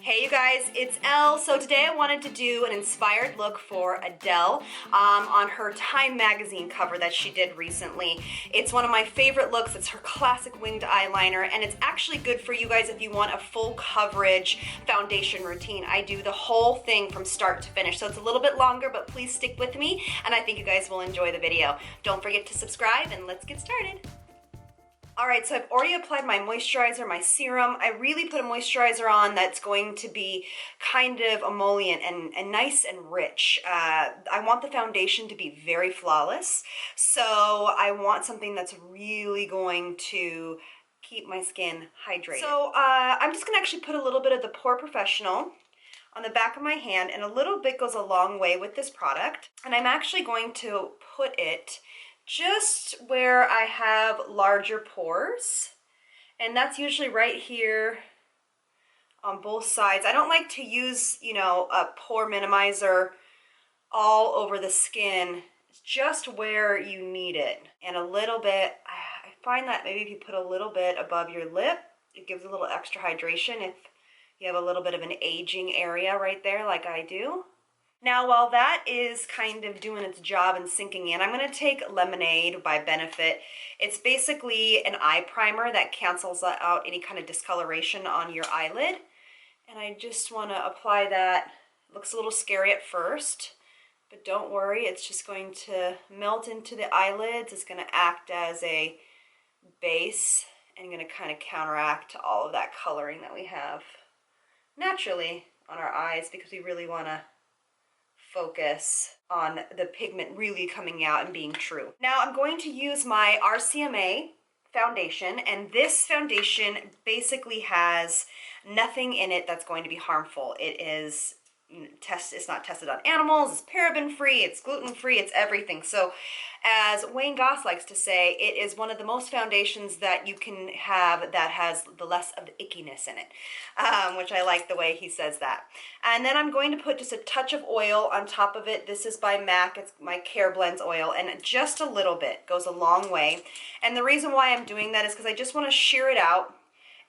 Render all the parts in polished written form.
Hey you guys, it's Elle. So today I wanted to do an inspired look for Adele on her Time magazine cover that she did recently. It's one of my favorite looks. It's her classic winged eyeliner, and it's actually good for you guys if you want a full coverage foundation routine. I do the whole thing from start to finish, so it's a little bit longer, but please stick with me, and I think you guys will enjoy the video. Don't forget to subscribe, and let's get started. Alright, so I've already applied my moisturizer, my serum. I really put a moisturizer on that's going to be kind of emollient and nice and rich. I want the foundation to be very flawless, so I want something that's really going to keep my skin hydrated. So I'm just going to actually put a little bit of the Proprofessional on the back of my hand, and a little bit goes a long way with this product. And I'm actually going to put it just where I have larger pores, and that's usually right here on both sides. I don't like to use, you know, a pore minimizer all over the skin. It's just where you need it. And a little bit, I find that maybe if you put a little bit above your lip, it gives a little extra hydration if you have a little bit of an aging area right there like I do. Now, while that is kind of doing its job and sinking in, I'm going to take Lemonaid by Benefit. It's basically an eye primer that cancels out any kind of discoloration on your eyelid. And I just want to apply that. It looks a little scary at first, but don't worry, it's just going to melt into the eyelids. It's going to act as a base and going to kind of counteract all of that coloring that we have naturally on our eyes, because we really want to focus on the pigment really coming out and being true. Now I'm going to use my RCMA foundation, and this foundation basically has nothing in it that's going to be harmful. It is it's not tested on animals, it's paraben free, it's gluten free, it's everything. So as Wayne Goss likes to say, it is one of the most foundations that you can have that has the less of the ickiness in it, which I like the way he says that. And then I'm going to put just a touch of oil on top of it. This is by MAC, it's my Careblend Oil, and just a little bit goes a long way. And the reason why I'm doing that is because I just want to shear it out,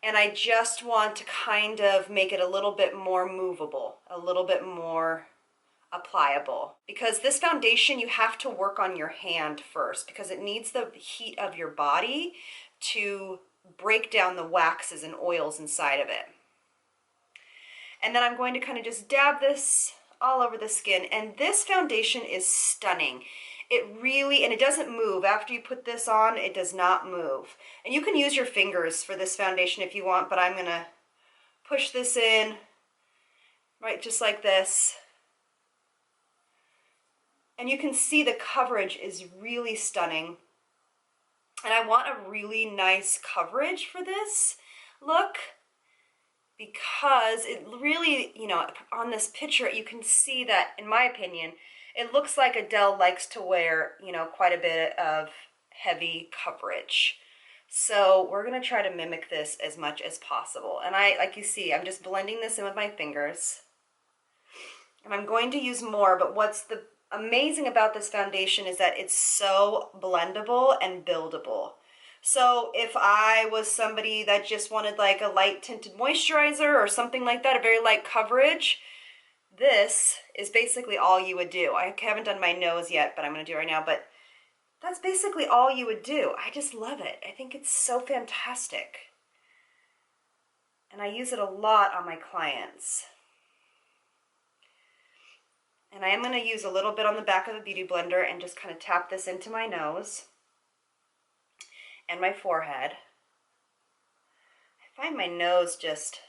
and I just want to kind of make it a little bit more movable, a little bit more applicable. Because this foundation, you have to work on your hand first, because it needs the heat of your body to break down the waxes and oils inside of it. And then I'm going to kind of just dab this all over the skin, and this foundation is stunning. It really, and it doesn't move. After you put this on, it does not move. And you can use your fingers for this foundation if you want, but I'm going to push this in, right, just like this. And you can see the coverage is really stunning. And I want a really nice coverage for this look, because it really, you know, on this picture, you can see that, in my opinion, it looks like Adele likes to wear, you know, quite a bit of heavy coverage. So we're going to try to mimic this as much as possible. And like you see, I'm just blending this in with my fingers. And I'm going to use more, but what's the amazing about this foundation is that it's so blendable and buildable. So if I was somebody that just wanted like a light tinted moisturizer or something like that, a very light coverage, this is basically all you would do. I haven't done my nose yet, but I'm going to do it right now. But that's basically all you would do. I just love it. I think it's so fantastic. And I use it a lot on my clients. And I am going to use a little bit on the back of the Beauty Blender and just kind of tap this into my nose and my forehead. I find my nose just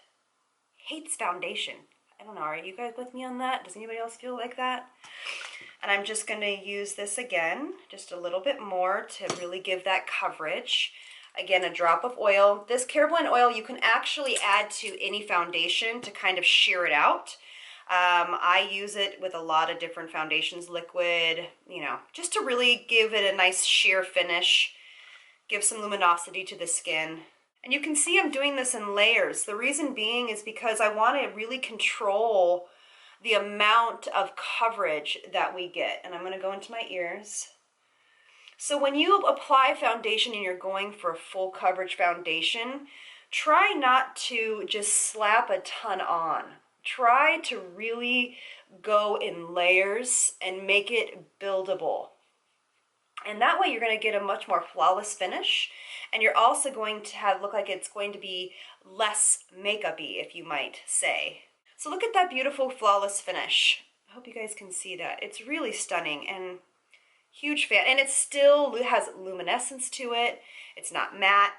hates foundation. I don't know, are you guys with me on that? Does anybody else feel like that? And I'm just going to use this again, just a little bit more to really give that coverage. Again, a drop of oil. This Careblend oil you can actually add to any foundation to kind of sheer it out. I use it with a lot of different foundations, liquid, you know, just to really give it a nice sheer finish, give some luminosity to the skin. And you can see I'm doing this in layers. The reason being is because I want to really control the amount of coverage that we get. And I'm going to go into my ears. So when you apply foundation and you're going for a full coverage foundation, try not to just slap a ton on. Try to really go in layers and make it buildable. And that way you're going to get a much more flawless finish, and you're also going to have look like it's going to be less makeup-y, if you might say. So look at that beautiful flawless finish. I hope you guys can see that. It's really stunning, and huge fan. And it still has luminescence to it. It's not matte.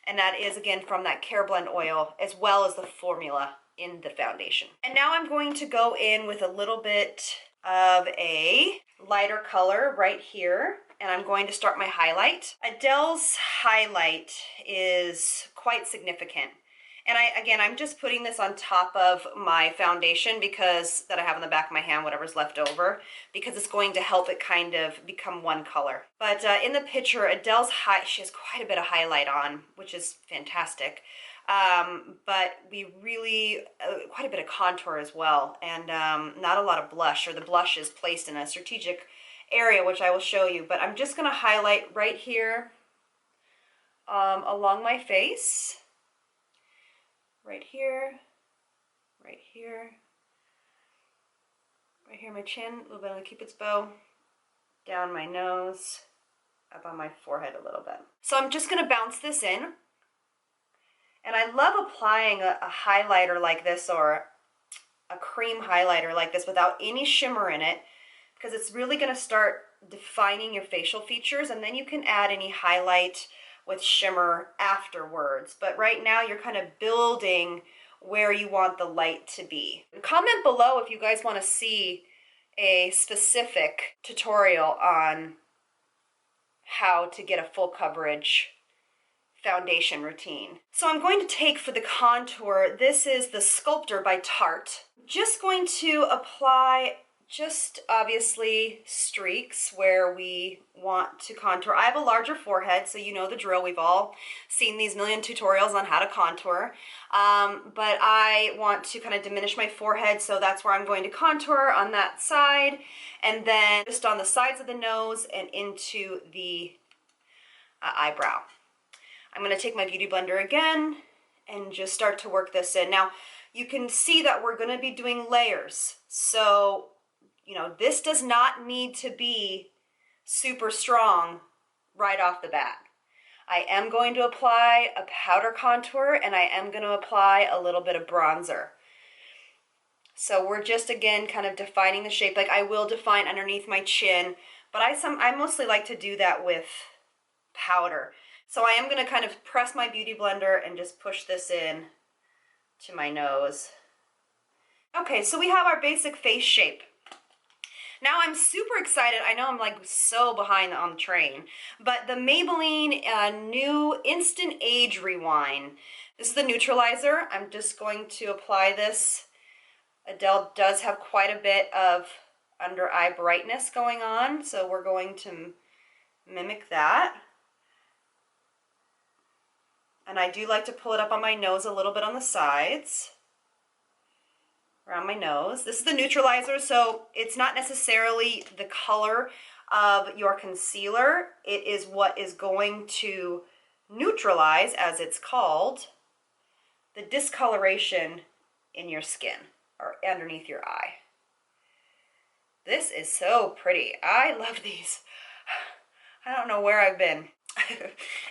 And that is, again, from that Careblend oil, as well as the formula in the foundation. And now I'm going to go in with a little bit of a lighter color right here, and I'm going to start my highlight. Adele's highlight is quite significant. And I'm just putting this on top of my foundation because that I have on the back of my hand, whatever's left over, because it's going to help it kind of become one color. But in the picture, Adele's she has quite a bit of highlight on, which is fantastic. But we really, quite a bit of contour as well, and not a lot of blush, or the blush is placed in a strategic area, which I will show you. But I'm just going to highlight right here along my face. Right here, right here, right here, my chin, a little bit on the Cupid's bow, down my nose, up on my forehead a little bit. So I'm just going to bounce this in. And I love applying a highlighter like this, or a cream highlighter like this without any shimmer in it, because it's really going to start defining your facial features, and then you can add any highlight with shimmer afterwards. But right now you're kind of building where you want the light to be. Comment below if you guys want to see a specific tutorial on how to get a full coverage foundation routine. So I'm going to take, for the contour, this is the Sculptor by Tarte. Just going to apply just obviously streaks where we want to contour. I have a larger forehead, so you know the drill. We've all seen these million tutorials on how to contour. But I want to kind of diminish my forehead, so that's where I'm going to contour on that side, and then just on the sides of the nose and into the eyebrow. I'm going to take my Beauty Blender again and just start to work this in. Now, you can see that we're going to be doing layers. So, you know, this does not need to be super strong right off the bat. I am going to apply a powder contour, and I am going to apply a little bit of bronzer. So we're just, again, kind of defining the shape. Like, I will define underneath my chin, but I mostly like to do that with powder. So I am going to kind of press my Beauty Blender and just push this in to my nose. Okay, so we have our basic face shape. Now I'm super excited. I know I'm like so behind on the train, but the Maybelline new Instant Age Rewind. This is the neutralizer. I'm just going to apply this. Adele does have quite a bit of under eye brightness going on, so we're going to mimic that. And I do like to pull it up on my nose a little bit on the sides, around my nose. This is the neutralizer, so it's not necessarily the color of your concealer. It is what is going to neutralize, as it's called, the discoloration in your skin or underneath your eye. This is so pretty. I love these. I don't know where I've been.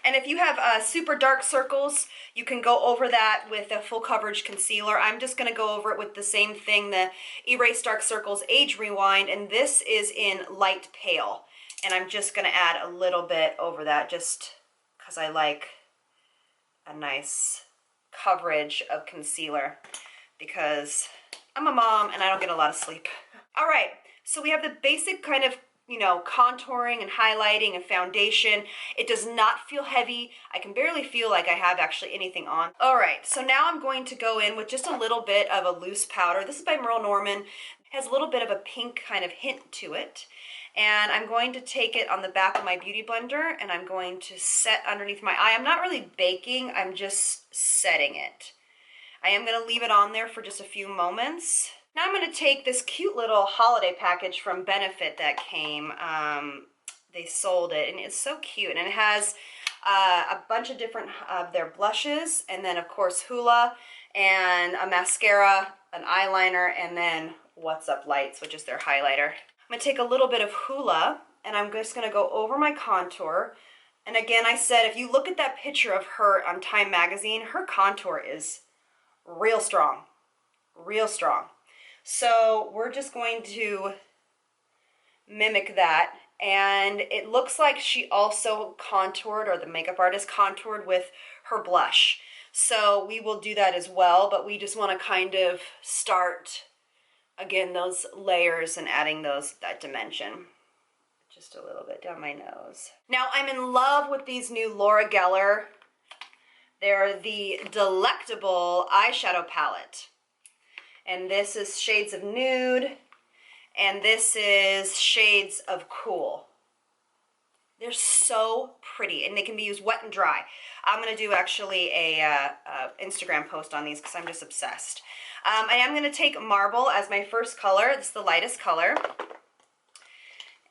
And if you have super dark circles, you can go over that with a full coverage concealer. I'm just going to go over it with the same thing, the Erase Dark Circles Age Rewind, and this is in light pale. And I'm just going to add a little bit over that just because I like a nice coverage of concealer, because I'm a mom and I don't get a lot of sleep. All right, so we have the basic kind of, you know, contouring and highlighting and foundation. It does not feel heavy. I can barely feel like I have actually anything on. All right, so now I'm going to go in with just a little bit of a loose powder. This is by Merle Norman. It has a little bit of a pink kind of hint to it. And I'm going to take it on the back of my Beauty Blender, and I'm going to set underneath my eye. I'm not really baking, I'm just setting it. I am going to leave it on there for just a few moments. Now I'm going to take this cute little holiday package from Benefit that came. They sold it, and it's so cute. And it has a bunch of different of their blushes, and then of course Hoola, and a mascara, an eyeliner, and then What's Up Lights, which is their highlighter. I'm gonna take a little bit of Hoola, and I'm just gonna go over my contour. And again, I said, if you look at that picture of her on Time magazine, her contour is real strong, real strong. So we're just going to mimic that. And it looks like she also contoured, or the makeup artist contoured with her blush. So we will do that as well, but we just want to kind of start, again, those layers and adding that dimension. Just a little bit down my nose. Now I'm in love with these new Laura Geller. They're the Delectable eyeshadow palette. And this is Shades of Nude, and this is Shades of Cool. They're so pretty, and they can be used wet and dry. I'm gonna do actually a Instagram post on these because I'm just obsessed. I am gonna take Marble as my first color. This is the lightest color.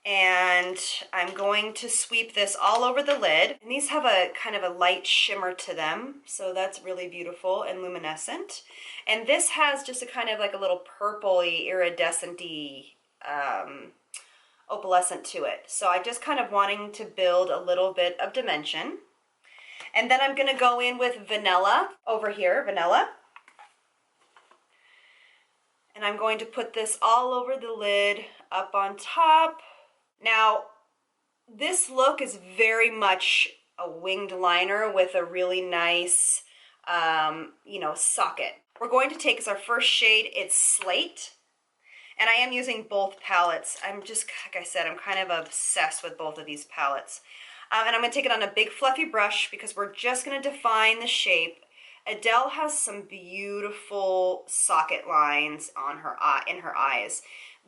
And I'm going to sweep this all over the lid. And these have a kind of a light shimmer to them, so that's really beautiful and luminescent. And this has just a kind of like a little purpley, iridescent-y, opalescent to it. So I just kind of wanting to build a little bit of dimension. And then I'm gonna go in with Vanilla over here, Vanilla. And I'm going to put this all over the lid, up on top. Now, this look is very much a winged liner with a really nice, you know, socket. We're going to take as our first shade, it's Slate. And I am using both palettes. I'm just, like I said, I'm kind of obsessed with both of these palettes. And I'm going to take it on a big fluffy brush because we're just going to define the shape. Adele has some beautiful socket lines on her in her eyes.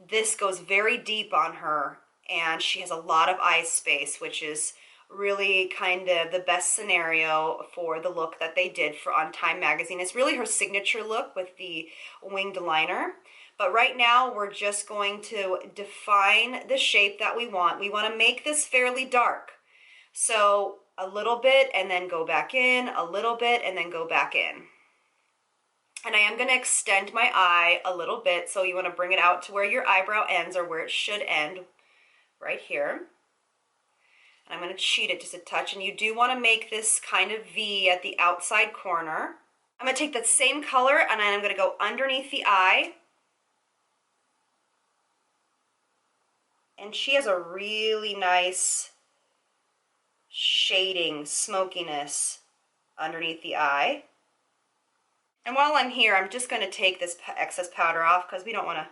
This goes very deep on her, and she has a lot of eye space, which is really kind of the best scenario for the look that they did for on Time magazine. It's really her signature look with the winged liner. But right now we're just going to define the shape that we want. We want to make this fairly dark. So a little bit and then go back in, a little bit and then go back in. And I am going to extend my eye a little bit, so you want to bring it out to where your eyebrow ends, or where it should end, right here. And I'm going to cheat it just a touch, and you do want to make this kind of V at the outside corner. I'm going to take that same color and I'm going to go underneath the eye. And she has a really nice shading, smokiness underneath the eye. And while I'm here, I'm just going to take this excess powder off because we don't want to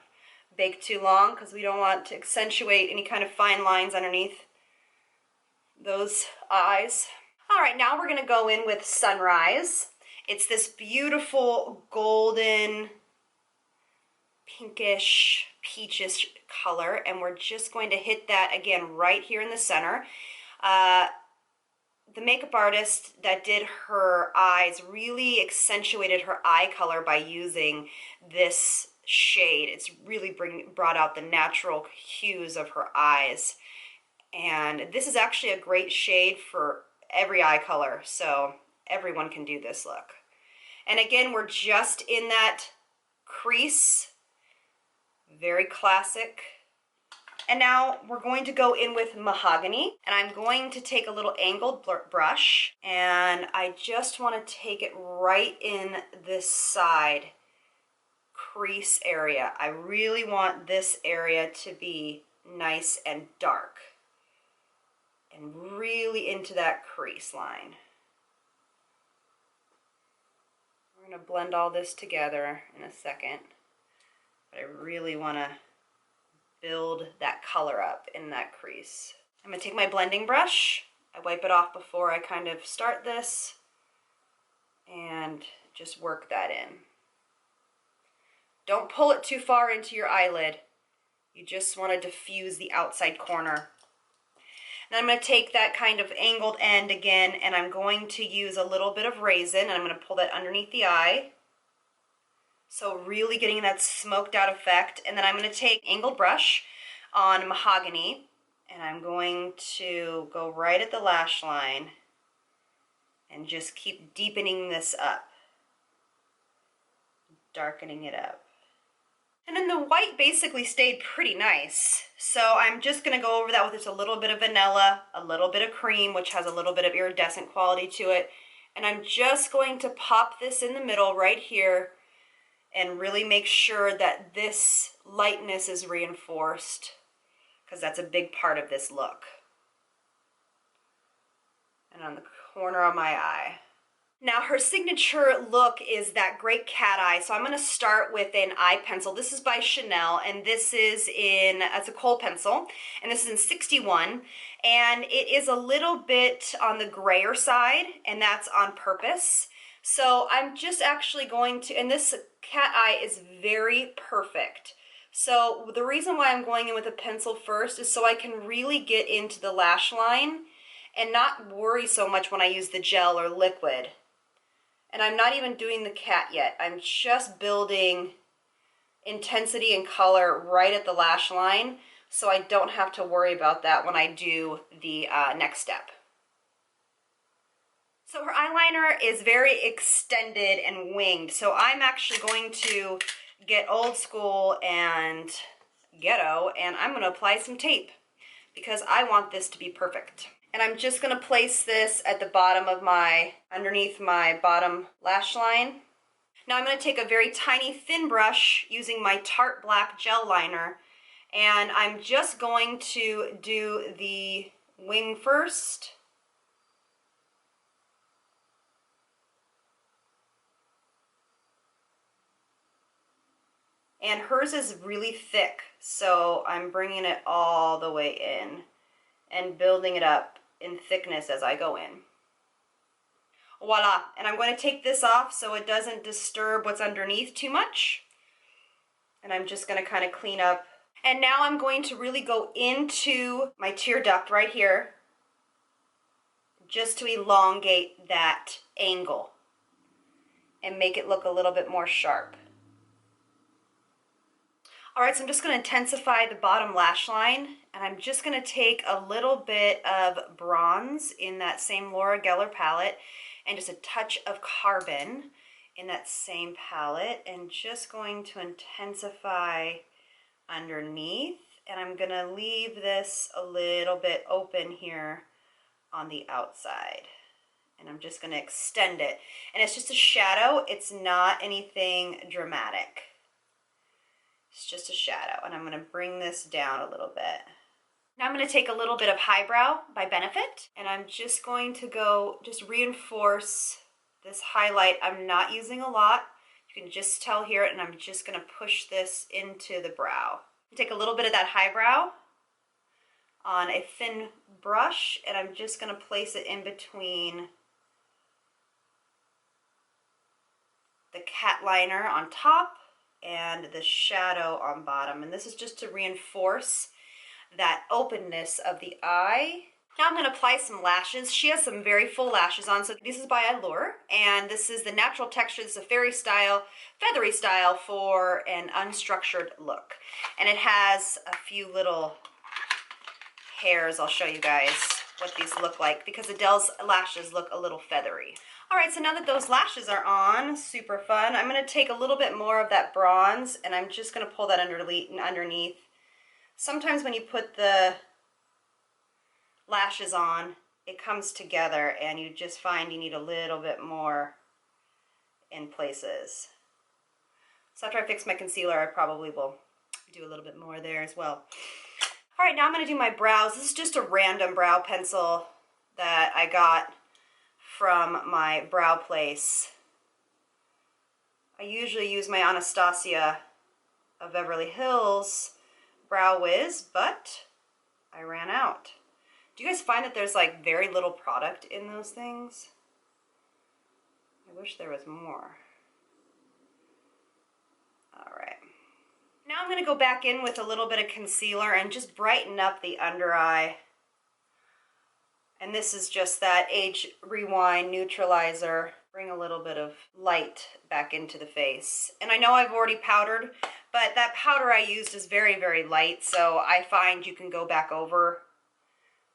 bake too long, because we don't want to accentuate any kind of fine lines underneath those eyes. All right, now we're going to go in with Sunrise. It's this beautiful golden, pinkish, peachish color, and we're just going to hit that again right here in the center. The makeup artist that did her eyes really accentuated her eye color by using this shade. It's really brought out the natural hues of her eyes. And this is actually a great shade for every eye color, so everyone can do this look. And again, we're just in that crease, very classic. And now we're going to go in with Mahogany, and I'm going to take a little angled brush, and I just want to take it right in this side crease area. I really want this area to be nice and dark, and really into that crease line. We're going to blend all this together in a second, but I really want to build that color up in that crease. I'm going to take my blending brush. I wipe it off before I kind of start this and just work that in. Don't pull it too far into your eyelid. You just want to diffuse the outside corner. And I'm going to take that kind of angled end again, and I'm going to use a little bit of Raisin, and I'm going to pull that underneath the eye. So really getting that smoked out effect. And then I'm going to take angled brush on Mahogany, and I'm going to go right at the lash line and just keep deepening this up, darkening it up. And then the white basically stayed pretty nice. So I'm just gonna go over that with just a little bit of vanilla, a little bit of cream, which has a little bit of iridescent quality to it. And I'm just going to pop this in the middle right here and really make sure that this lightness is reinforced, because that's a big part of this look. And on the corner of my eye. Now her signature look is that great cat eye, so I'm going to start with an eye pencil. This is by Chanel, and this is it's a kohl pencil, and this is in 61, and it is a little bit on the grayer side, and that's on purpose. So I'm just actually going to, and this cat eye is very perfect. So the reason why I'm going in with a pencil first is so I can really get into the lash line and not worry so much when I use the gel or liquid. And I'm not even doing the cat yet. I'm just building intensity and color right at the lash line, so I don't have to worry about that when I do the next step. So her eyeliner is very extended and winged, so I'm actually going to get old school and ghetto, and I'm going to apply some tape because I want this to be perfect. And I'm just going to place this at the bottom of underneath my bottom lash line. Now I'm going to take a very tiny thin brush using my Tarte Black Gel Liner, and I'm just going to do the wing first. And hers is really thick, so I'm bringing it all the way in and building it up in thickness as I go in. Voila, and I'm going to take this off so it doesn't disturb what's underneath too much. And I'm just going to kind of clean up. And now I'm going to really go into my tear duct right here, just to elongate that angle and make it look a little bit more sharp. Alright, so I'm just going to intensify the bottom lash line, and I'm just going to take a little bit of bronze in that same Laura Geller palette, and just a touch of carbon in that same palette, and just going to intensify underneath, and I'm going to leave this a little bit open here on the outside. And I'm just going to extend it. And it's just a shadow, it's not anything dramatic. It's just a shadow, and I'm going to bring this down a little bit. Now I'm going to take a little bit of Highbrow by Benefit, and I'm just going to just reinforce this highlight. I'm not using a lot. You can just tell here, and I'm just going to push this into the brow. Take a little bit of that Highbrow on a thin brush, and I'm just going to place it in between the cat liner on top and the shadow on bottom. And this is just to reinforce that openness of the eye. Now I'm going to apply some lashes. She has some very full lashes on, so this is by Allure, and this is the natural texture. This is a feathery style for an unstructured look. And it has a few little hairs. I'll show you guys what these look like, because Adele's lashes look a little feathery. Alright, so now that those lashes are on, super fun, I'm going to take a little bit more of that bronze, and I'm just going to pull that underneath. Sometimes when you put the lashes on, it comes together, and you just find you need a little bit more in places. So after I fix my concealer, I probably will do a little bit more there as well. Alright, now I'm going to do my brows. This is just a random brow pencil that I got from my brow place. I usually use my Anastasia of Beverly Hills Brow Wiz, but I ran out. Do you guys find that there's like very little product in those things? I wish there was more. Alright. Now I'm going to go back in with a little bit of concealer and just brighten up the under eye. And this is just that Age Rewind Neutralizer. Bring a little bit of light back into the face. And I know I've already powdered, but that powder I used is very, very light, so I find you can go back over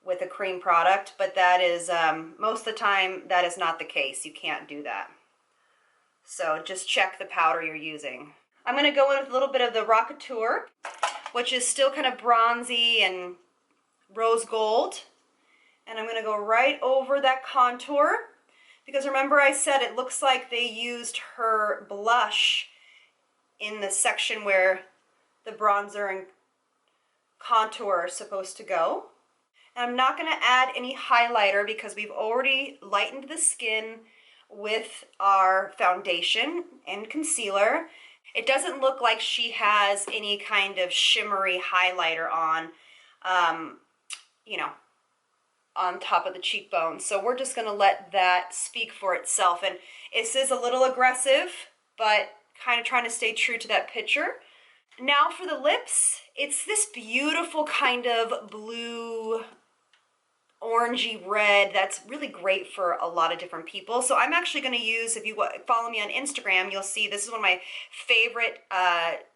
with a cream product, but that is, most of the time, that is not the case. You can't do that. So just check the powder you're using. I'm going to go in with a little bit of the Rockatour, which is still kind of bronzy and rose gold. And I'm going to go right over that contour, because remember I said it looks like they used her blush in the section where the bronzer and contour are supposed to go. And I'm not going to add any highlighter because we've already lightened the skin with our foundation and concealer. It doesn't look like she has any kind of shimmery highlighter on, you know, on top of the cheekbone. So we're just going to let that speak for itself. And this is a little aggressive, but kind of trying to stay true to that picture. Now for the lips, it's this beautiful kind of blue, orangey red that's really great for a lot of different people. So I'm actually going to use, if you follow me on Instagram, you'll see this is one of my favorite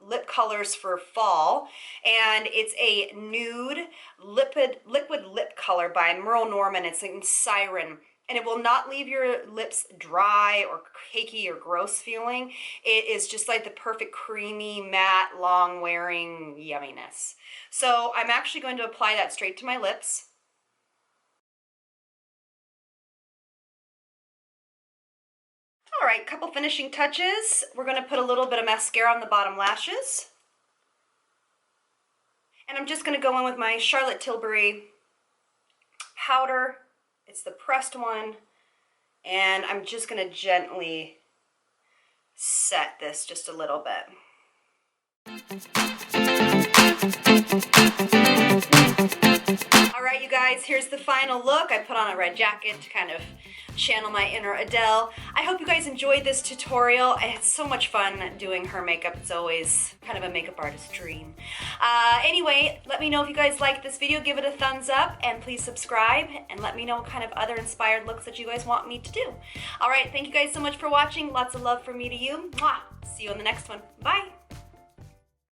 lip colors for fall, and it's a nude liquid lip color by Merle Norman. It's in Siren, and it will not leave your lips dry or cakey or gross feeling. It is just like the perfect creamy, matte, long-wearing yumminess. So I'm actually going to apply that straight to my lips. All right, couple finishing touches. We're going to put a little bit of mascara on the bottom lashes. And I'm just going to go in with my Charlotte Tilbury powder. It's the pressed one. And I'm just going to gently set this just a little bit. All right, you guys, here's the final look. I put on a red jacket to kind of channel my inner Adele. I hope you guys enjoyed this tutorial. It's so much fun doing her makeup. It's always kind of a makeup artist's dream. Anyway, let me know if you guys liked this video. Give it a thumbs up and please subscribe and let me know what kind of other inspired looks that you guys want me to do. All right, thank you guys so much for watching. Lots of love from me to you. Mwah! See you on the next one. Bye!